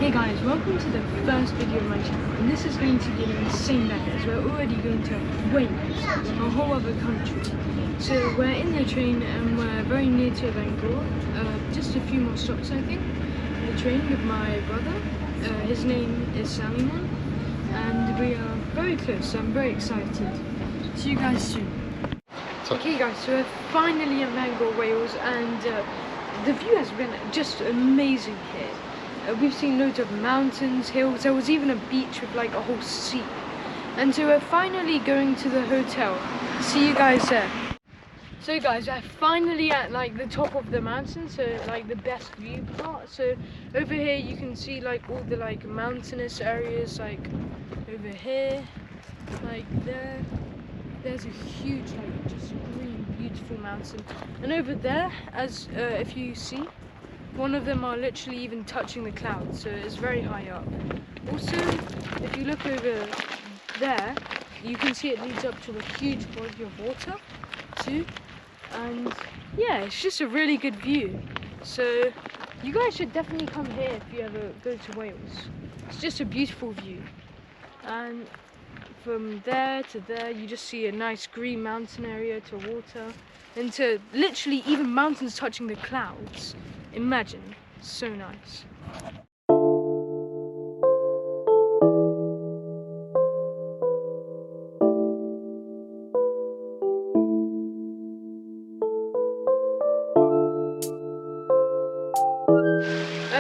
Hey guys, welcome to the first video of my channel, and this is going to be an insane day as we're already going to Wales, a whole other country. So we're in the train and we're very near to Bangor, just a few more stops I think, in the train with my brother. His name is Salman, and we are very close, so I'm very excited. See you guys soon. Okay guys, so we're finally in Bangor, Wales, and the view has been just amazing here. We've seen loads of mountains, hills, there was even a beach with like a whole sea. And so we're finally going to the hotel. See you guys there. So guys, we're finally at like the top of the mountain, so like the best view part. So over here you can see like all the like mountainous areas, like over here, like there. There's a huge like just green beautiful mountain. And over there, as if you see, one of them are literally even touching the clouds, so it's very high up. Also, if you look over there, you can see it leads up to a huge body of water too. And yeah, it's just a really good view. So you guys should definitely come here if you ever go to Wales. It's just a beautiful view. And from there to there, you just see a nice green mountain area to water, and to literally even mountains touching the clouds. Imagine, so nice.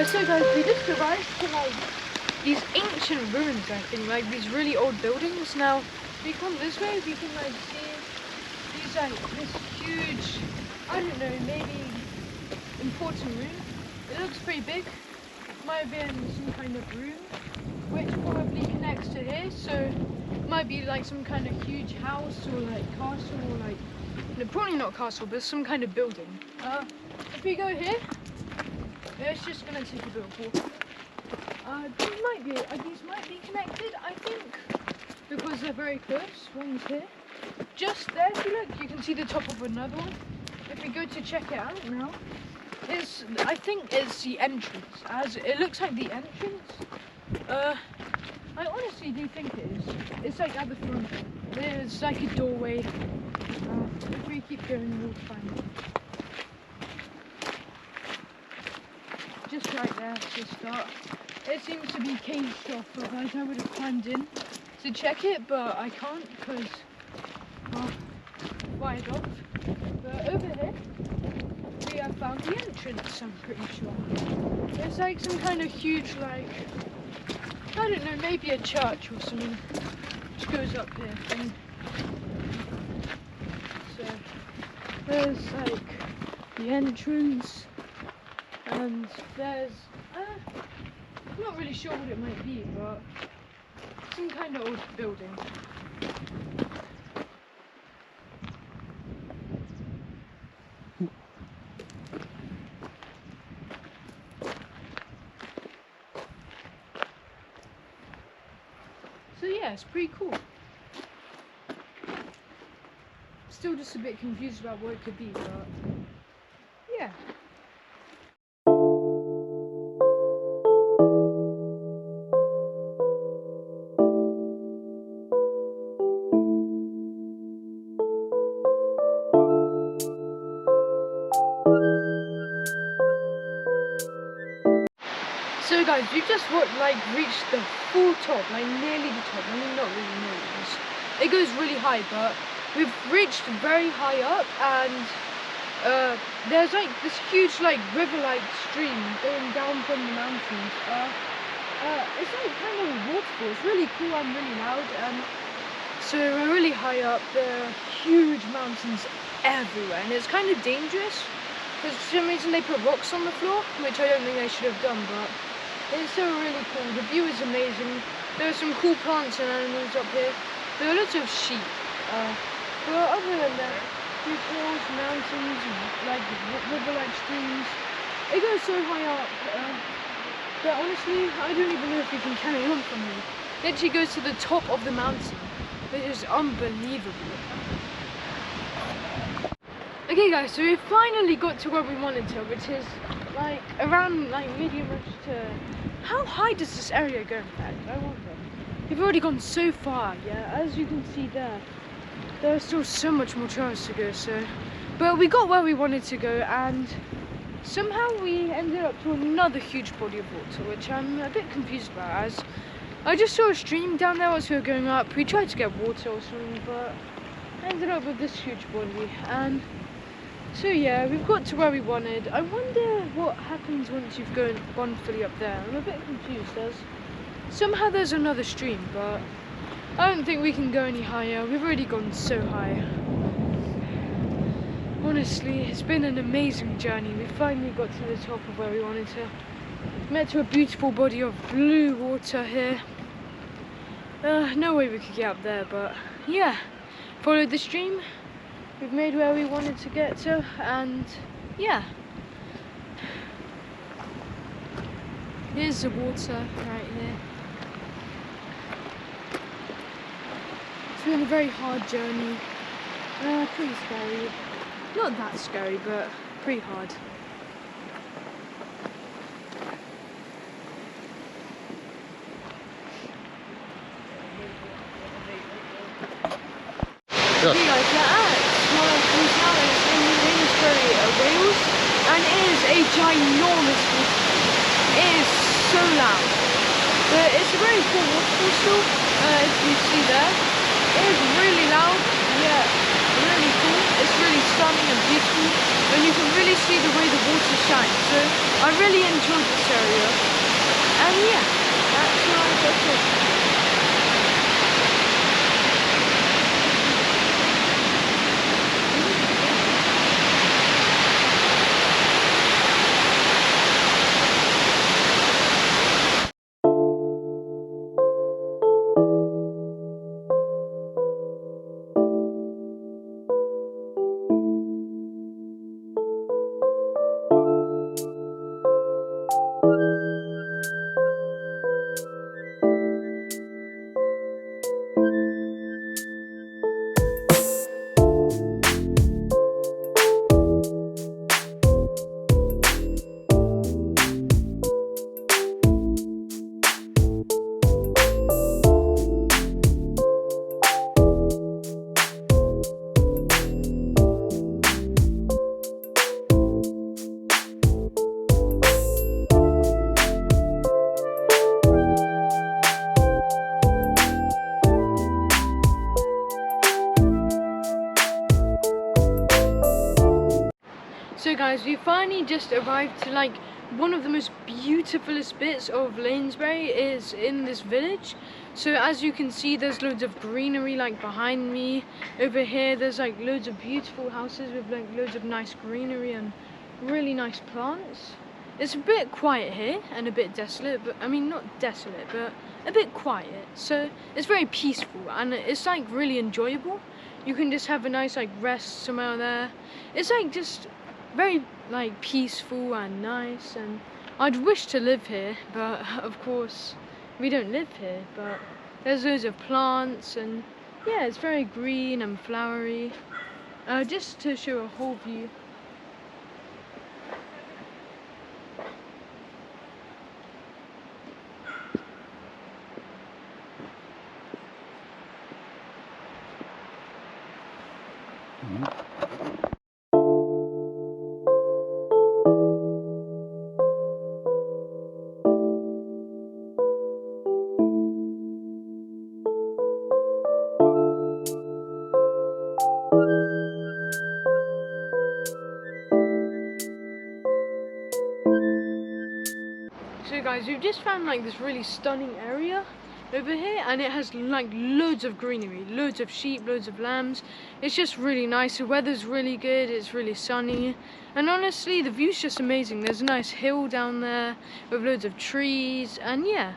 So guys, we just arrived to like these ancient ruins, I think, like these really old buildings. Now, if you come this way, you can like see these like this huge, I don't know, maybe important room. It looks pretty big. Might have been some kind of room which probably connects to here, so it might be like some kind of huge house or like castle, or like, no, probably not castle, but some kind of building. If we go here, it's just gonna take a bit of walk. These might be connected, I think, because they're very close. One's here. Just there, if you look, you can see the top of another one. If we go to check it out now, I think it's the entrance, as it looks like the entrance. I honestly do think it is. It's like at the front. There's like a doorway. If we keep going, we'll find it. Just right there to start. It seems to be caged off, otherwise I would have climbed in to check it, but I can't because wired off. But over here, we have found the entrance, I'm pretty sure. It's like some kind of huge, like, I don't know, maybe a church or something, which goes up here. And so there's like the entrance, and there's, I'm not really sure what it might be, but some kind of old building. So yeah, it's pretty cool. Still just a bit confused about what it could be, but yeah. So guys, we just reached the full top, like nearly the top. I mean, not really nearly. It goes really high, but we've reached very high up, and there's like this huge like river-like stream going down from the mountains. It's like kind of a waterfall. It's really cool and really loud. So we're really high up. There are huge mountains everywhere, and it's kind of dangerous because for some reason they put rocks on the floor, which I don't think they should have done, but it's still really cool. The view is amazing. There are some cool plants and animals up here. There are lots of sheep. But other than that, huge hills, mountains, like river-like streams. It goes so high up. But honestly, I don't even know if we can carry on from here. It actually goes to the top of the mountain, which is unbelievable. Okay guys, so we finally got to where we wanted to, which is like around like medium rush to How high does this area go in fact? I wonder. We've already gone so far, yeah, as you can see there. There's still so much more trails to go, so. But we got where we wanted to go, and somehow we ended up to another huge body of water, which I'm a bit confused about, as I just saw a stream down there as we were going up. We tried to get water or something, but ended up with this huge body. And so yeah, we've got to where we wanted. I wonder what happens once you've gone fully up there. I'm a bit confused. Somehow there's another stream, but I don't think we can go any higher. We've already gone so high. Honestly, it's been an amazing journey. We finally got to the top of where we wanted to. Met to a beautiful body of blue water here. No way we could get up there, but yeah, followed the stream. We've made where we wanted to get to, and yeah. Here's the water right here. It's been a very hard journey. Pretty scary. Not that scary, but pretty hard. Hey guys, we're at Snowdonia's in Lanesbury, Wales, and it is a ginormous waterfall. It is so loud, but it's a very cool waterfall still, if you see there. It is really loud, yeah, really cool. It's really stunning and beautiful, and you can really see the way the water shines. So I really enjoyed this area, and yeah, that's it. So guys, we finally just arrived to like one of the most beautifulest bits of Lanesbury is in this village. So as you can see, there's loads of greenery like behind me. Over here there's like loads of beautiful houses with like loads of nice greenery and really nice plants. It's a bit quiet here and a bit desolate, but I mean not desolate, but a bit quiet. So it's very peaceful and it's like really enjoyable. You can just have a nice like rest somewhere there. It's like just very like peaceful and nice, and I'd wish to live here, but of course we don't live here. But there's loads of plants, and yeah, it's very green and flowery. Just to show a whole view. So guys, we've just found like this really stunning area over here, and it has like loads of greenery, loads of sheep, loads of lambs. It's just really nice. The weather's really good, it's really sunny, and honestly the view's just amazing. There's a nice hill down there with loads of trees, and yeah.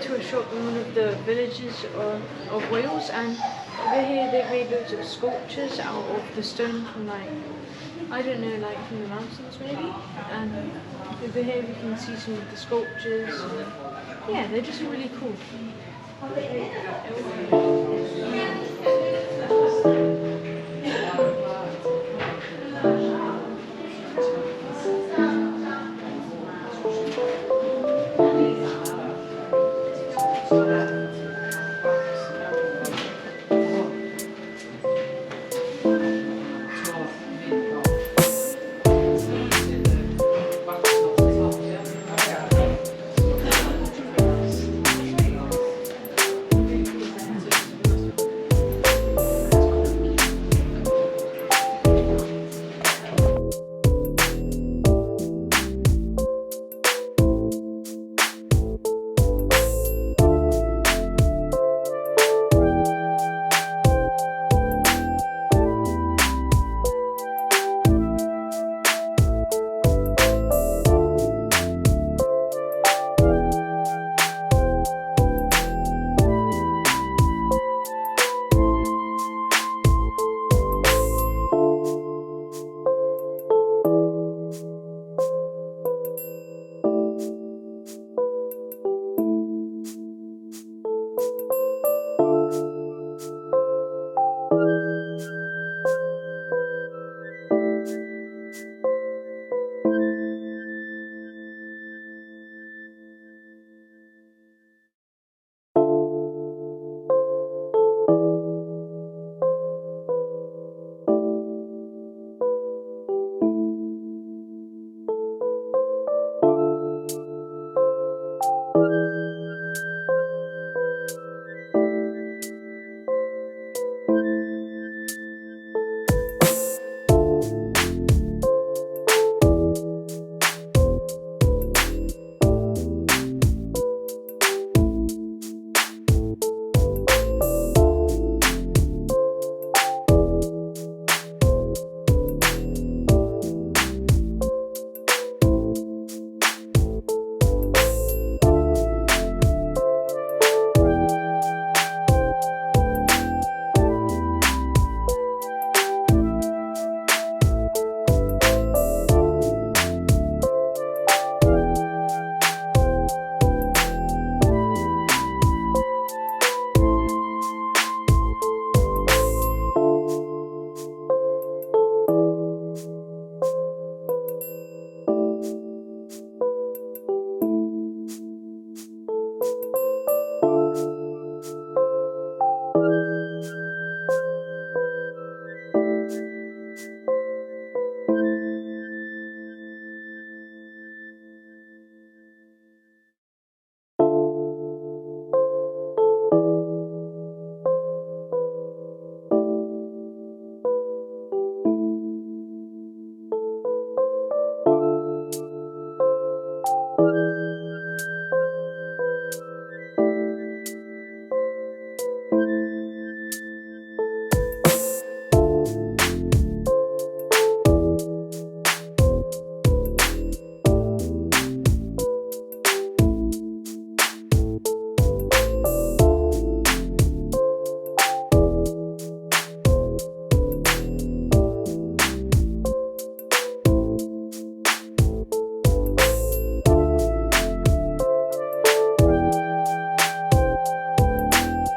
to a shop in one of the villages of Wales, and over here they've made loads of sculptures out of the stone from like, I don't know, like from the mountains maybe. And over here we can see some of the sculptures. Yeah, they're just really cool.